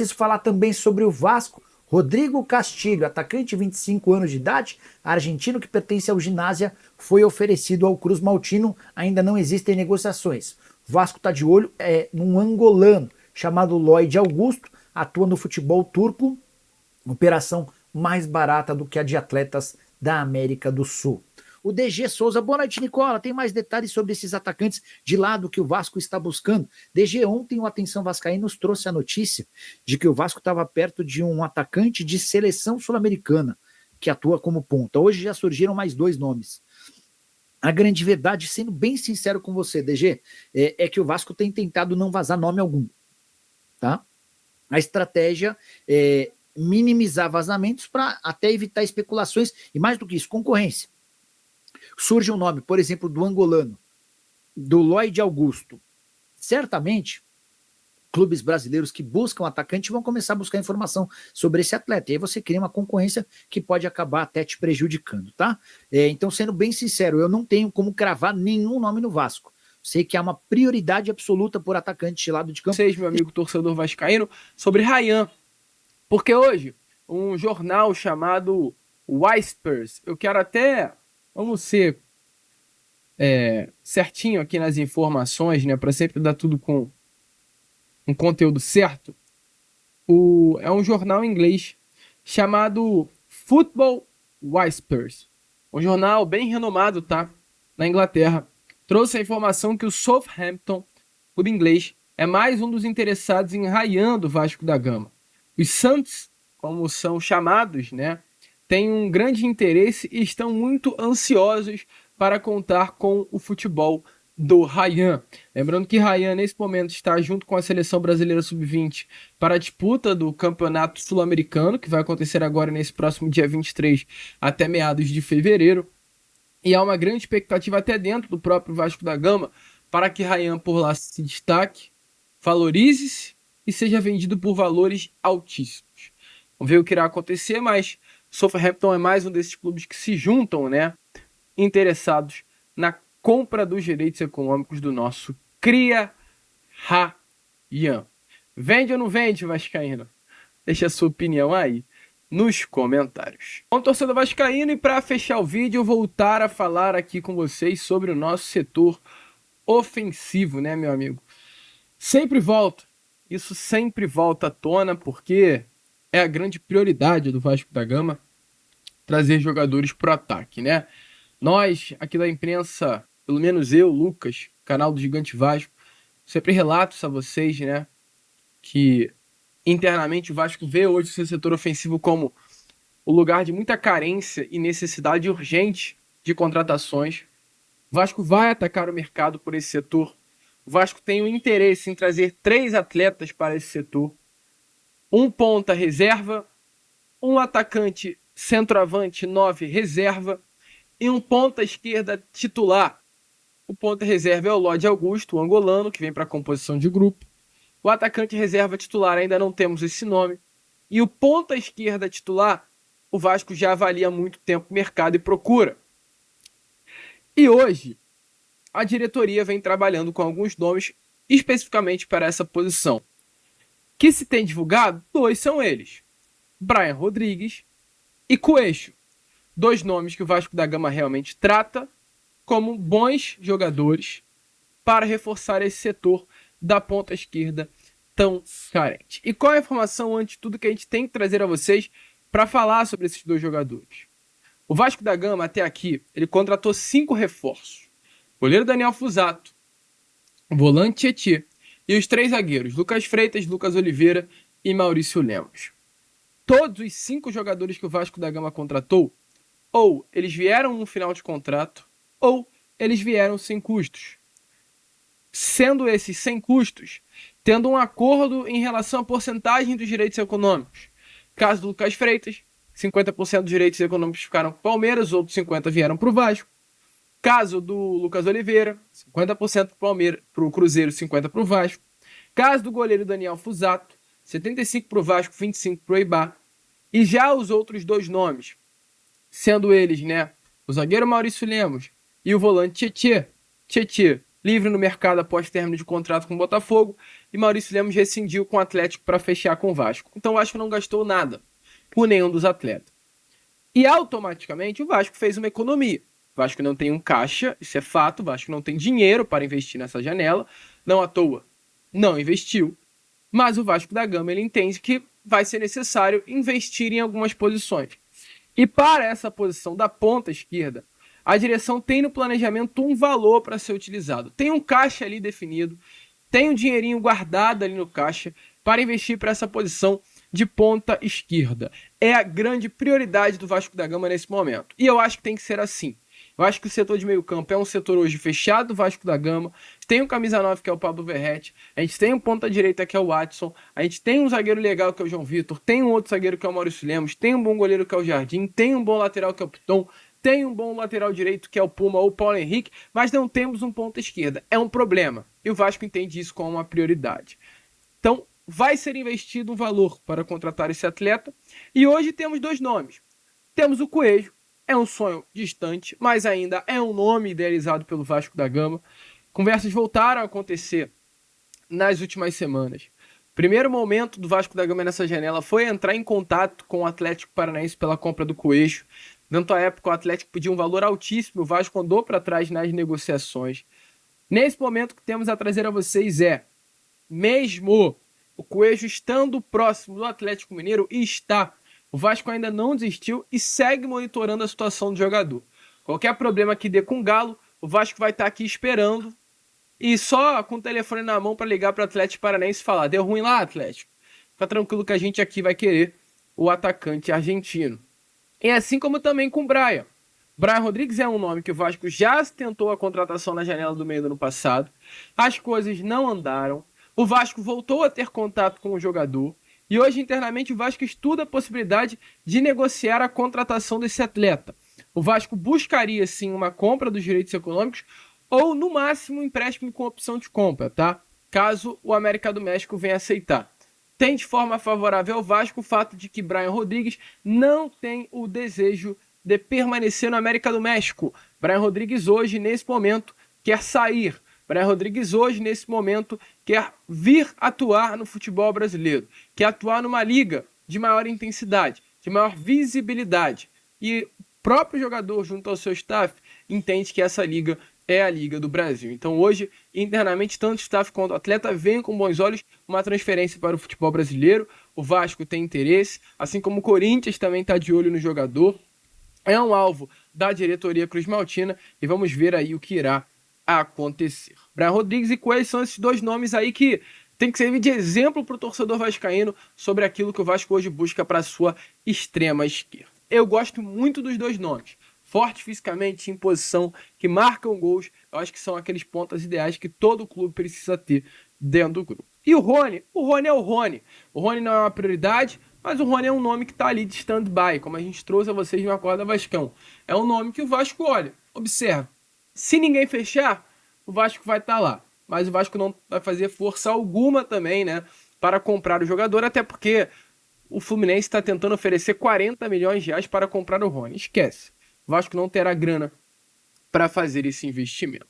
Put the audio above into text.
Preciso falar também sobre o Vasco. Rodrigo Castilho, atacante de 25 anos de idade, argentino que pertence ao Ginásio, foi oferecido ao Cruz Maltino. Ainda não existem negociações. O Vasco está de olho num angolano chamado Lloyd Augusto, atua no futebol turco, operação mais barata do que a de atletas da América do Sul. O DG Souza, boa noite, Nicola. Tem mais detalhes sobre esses atacantes de lado que o Vasco está buscando? DG, ontem o Atenção Vascaíno nos trouxe a notícia de que o Vasco estava perto de um atacante de seleção sul-americana que atua como ponta. Hoje já surgiram mais 2 nomes. A grande verdade, sendo bem sincero com você, DG, é que o Vasco tem tentado não vazar nome algum. Tá? A estratégia é minimizar vazamentos para até evitar especulações e, mais do que isso, concorrência. Surge um nome, por exemplo, do angolano, do Lloyd Augusto. Certamente, clubes brasileiros que buscam atacante vão começar a buscar informação sobre esse atleta. E aí você cria uma concorrência que pode acabar até te prejudicando, tá? Então, sendo bem sincero, eu não tenho como cravar nenhum nome no Vasco. Sei que há uma prioridade absoluta por atacante de lado de campo. Vocês, meu amigo torcedor vascaíno, sobre Ryan. Porque hoje, um jornal chamado Vipers, eu quero até, vamos ser certinho aqui nas informações, né, para sempre dar tudo com um conteúdo certo. É um jornal inglês chamado Football Vipers, um jornal bem renomado, tá, na Inglaterra. Trouxe a informação que o Southampton, clube inglês, é mais um dos interessados em Ryan do Vasco da Gama. Os Saints, como são chamados, né, têm um grande interesse e estão muito ansiosos para contar com o futebol do Ryan. Lembrando que Ryan, nesse momento, está junto com a Seleção Brasileira Sub-20 para a disputa do Campeonato Sul-Americano, que vai acontecer agora nesse próximo dia 23 até meados de fevereiro. E há uma grande expectativa até dentro do próprio Vasco da Gama para que Ryan por lá se destaque, valorize-se e seja vendido por valores altíssimos. Vamos ver o que irá acontecer, mas Southampton é mais um desses clubes que se juntam, né, interessados na compra dos direitos econômicos do nosso cria Ryan. Vende ou não vende, vascaíno? Deixa a sua opinião aí nos comentários. Bom, torcedor vascaíno, e para fechar o vídeo, voltar a falar aqui com vocês sobre o nosso setor ofensivo, né, meu amigo? Isso sempre volta à tona, porque é a grande prioridade do Vasco da Gama trazer jogadores pro ataque, né? Nós, aqui da imprensa, pelo menos eu, Lucas, canal do Gigante Vasco, sempre relato a vocês, né, que internamente o Vasco vê hoje o seu setor ofensivo como o lugar de muita carência e necessidade urgente de contratações. O Vasco vai atacar o mercado por esse setor. O Vasco tem o interesse em trazer 3 atletas para esse setor. Um ponta reserva, um atacante centroavante 9 reserva e um ponta esquerda titular. O ponta reserva é o Lloyd Augusto, o angolano, que vem para a composição de grupo. O atacante reserva titular ainda não temos esse nome. E o ponta esquerda titular, o Vasco já avalia há muito tempo o mercado e procura. E hoje, a diretoria vem trabalhando com alguns nomes especificamente para essa posição. Que se tem divulgado, 2 são eles: Brian Rodrigues e Coelho. 2 nomes que o Vasco da Gama realmente trata como bons jogadores para reforçar esse setor da ponta esquerda tão carente. E qual é a informação, antes de tudo, que a gente tem que trazer a vocês para falar sobre esses 2 jogadores? O Vasco da Gama, até aqui, ele contratou 5 reforços: goleiro Daniel Fusato, volante Tietê e os 3 zagueiros, Lucas Freitas, Lucas Oliveira e Maurício Lemos. Todos os 5 jogadores que o Vasco da Gama contratou, ou eles vieram no final de contrato, ou eles vieram sem custos. Sendo esses sem custos, tendo um acordo em relação à porcentagem dos direitos econômicos. Caso do Lucas Freitas, 50% dos direitos econômicos ficaram para o Palmeiras, outros 50% vieram para o Vasco. Caso do Lucas Oliveira, 50% para o Cruzeiro, 50% para o Vasco. Caso do goleiro Daniel Fusato, 75% para o Vasco, 25% para o Eibar. E já os outros 2 nomes, sendo eles, né, o zagueiro Maurício Lemos e o volante Tietê. Tietê livre no mercado após término de contrato com o Botafogo, e Maurício Lemos rescindiu com o Atlético para fechar com o Vasco. Então o Vasco não gastou nada por nenhum dos atletas. E automaticamente o Vasco fez uma economia. O Vasco não tem um caixa, isso é fato, o Vasco não tem dinheiro para investir nessa janela, não à toa, não investiu. Mas o Vasco da Gama ele entende que vai ser necessário investir em algumas posições. E para essa posição da ponta esquerda, a direção tem no planejamento um valor para ser utilizado. Tem um caixa ali definido, tem um dinheirinho guardado ali no caixa para investir para essa posição de ponta esquerda. É a grande prioridade do Vasco da Gama nesse momento. E eu acho que tem que ser assim. Eu acho que o setor de meio campo é um setor hoje fechado do Vasco da Gama. Tem um camisa 9 que é o Pablo Verrete. A gente tem um ponta direita que é o Watson. A gente tem um zagueiro legal que é o João Vitor. Tem um outro zagueiro que é o Maurício Lemos. Tem um bom goleiro que é o Jardim. Tem um bom lateral que é o Piton. Tem um bom lateral direito que é o Puma ou o Paulo Henrique. Mas não temos um ponta esquerda. É um problema. E o Vasco entende isso como uma prioridade. Então, vai ser investido um valor para contratar esse atleta. E hoje temos dois nomes. Temos o Coelho. É um sonho distante, mas ainda é um nome idealizado pelo Vasco da Gama. Conversas voltaram a acontecer nas últimas semanas. O primeiro momento do Vasco da Gama nessa janela foi entrar em contato com o Atlético Paranaense pela compra do Coelho. Tanto à época o Atlético pediu um valor altíssimo, o Vasco andou para trás nas negociações. Nesse momento, o que temos a trazer a vocês é, mesmo o Coelho estando próximo do Atlético Mineiro, e está, o Vasco ainda não desistiu e segue monitorando a situação do jogador. Qualquer problema que dê com o Galo, o Vasco vai estar aqui esperando e só com o telefone na mão para ligar para o Atlético Paranaense e falar: deu ruim lá, Atlético? Fica tranquilo que a gente aqui vai querer o atacante argentino. E assim como também com o Brian. Brian Rodrigues é um nome que o Vasco já tentou a contratação na janela do meio do ano passado. As coisas não andaram. O Vasco voltou a ter contato com o jogador. E hoje, internamente, o Vasco estuda a possibilidade de negociar a contratação desse atleta. O Vasco buscaria, sim, uma compra dos direitos econômicos ou, no máximo, um empréstimo com opção de compra, tá? Caso o América do México venha aceitar. Tem de forma favorável ao Vasco o fato de que Brian Rodrigues não tem o desejo de permanecer no América do México. Brian Rodrigues hoje, nesse momento, quer sair. Brian Rodrigues hoje, nesse momento, quer vir atuar no futebol brasileiro, quer atuar numa liga de maior intensidade, de maior visibilidade. E o próprio jogador, junto ao seu staff, entende que essa liga é a Liga do Brasil. Então hoje, internamente, tanto o staff quanto o atleta veem com bons olhos uma transferência para o futebol brasileiro. O Vasco tem interesse, assim como o Corinthians também está de olho no jogador. É um alvo da diretoria cruzmaltina e vamos ver aí o que irá acontecer. Brian Rodrigues e Coelho são esses dois nomes aí que tem que servir de exemplo para o torcedor vascaíno sobre aquilo que o Vasco hoje busca para a sua extrema esquerda. Eu gosto muito dos dois nomes. Forte fisicamente, em posição, que marcam gols. Eu acho que são aqueles pontas ideais que todo clube precisa ter dentro do grupo. E o Rony? O Rony é o Rony. O Rony não é uma prioridade, mas o Rony é um nome que está ali de stand-by, como a gente trouxe a vocês no Acorda Vascão. É um nome que o Vasco olha, observa. Se ninguém fechar, o Vasco vai estar lá. Mas o Vasco não vai fazer força alguma também, né, para comprar o jogador, até porque o Fluminense está tentando oferecer 40 milhões de reais para comprar o Rony. Esquece. O Vasco não terá grana para fazer esse investimento.